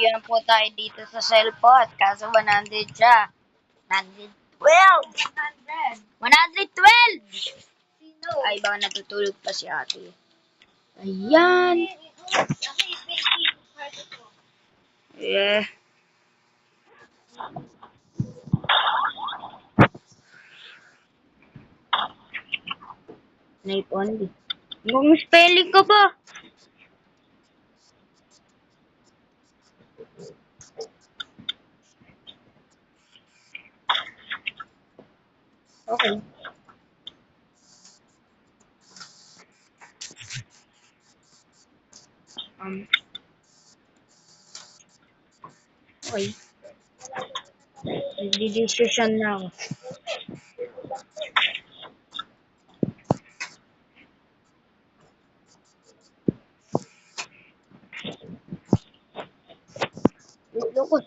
Yan po tayo dito sa cellphone. Kaso 100 siya. 112! 112! Ay, baka natutulog pa si ate. Ayan. Yeah. Night only. Yung spelling ko ba? Okay. Okay. Nagdi-decision na ako.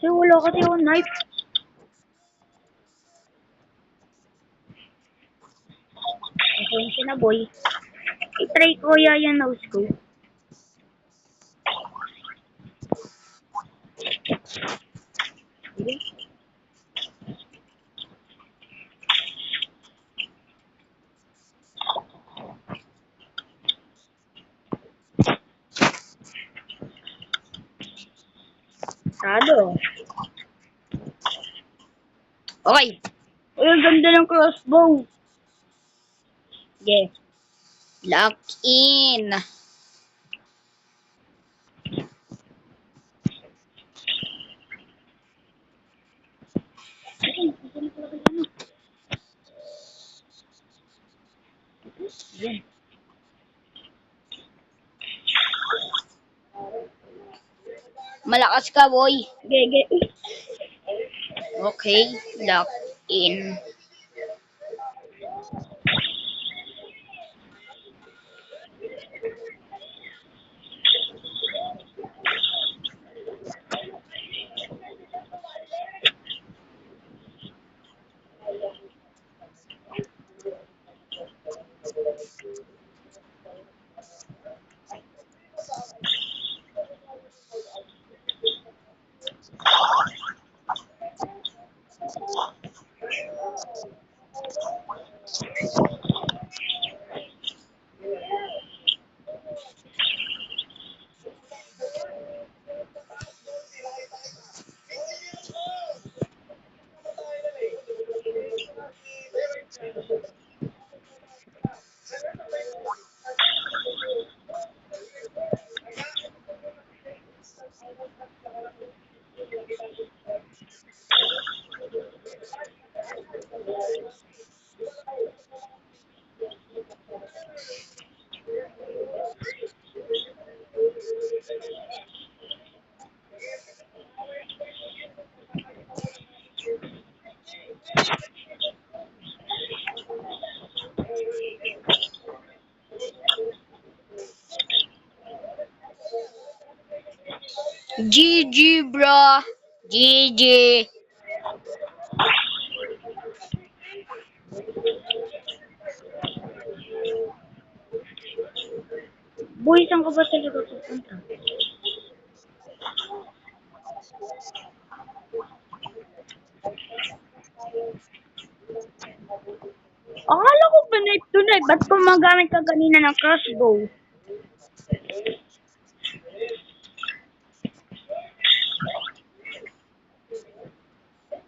Wala kasi yung knife. Pasensya na boy. I-try ko kaya yung nose ko. Sige. Sado. Okay. Uy, ang ganda ng crossbow. Yeah. Lock in. Yan. Malakas ka, boy. Gege. Okay, lock in. GG, bro. GG. Boy, saan ka ba talaga pupunta? Akala ko ba knife to knife? Ba't gumagamit ka kanina ng crossbow?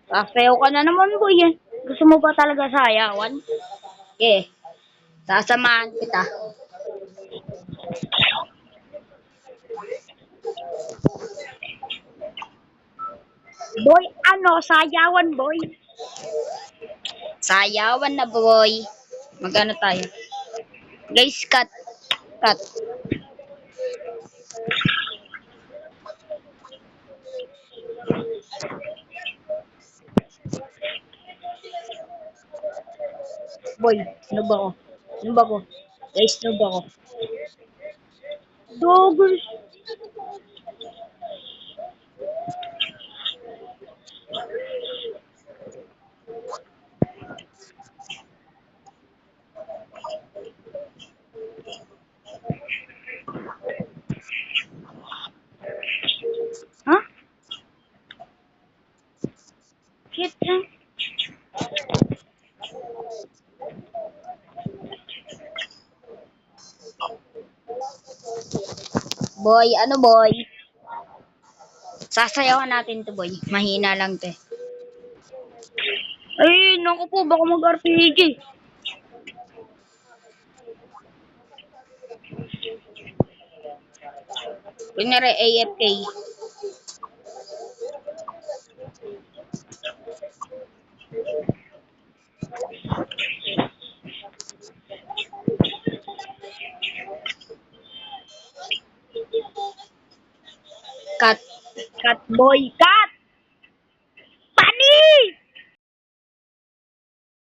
Pasayaw ka na naman, boy. Gusto mo ba talaga sayawan? Okay. Sasamahan kita. Boy, ano? Sayawan, boy. Sayawan na, boy. Magano tayo? Guys, cut. Cut. Boy, noob ako. Noob ako. Guys, noob ako. Doggers. Ha? Boy, ano boy? Sasayawan natin to boy. Mahina lang to eh. Ay, naku po, baka mag-RPG. Kunyari, AFK. Cut. Cut boy, cut!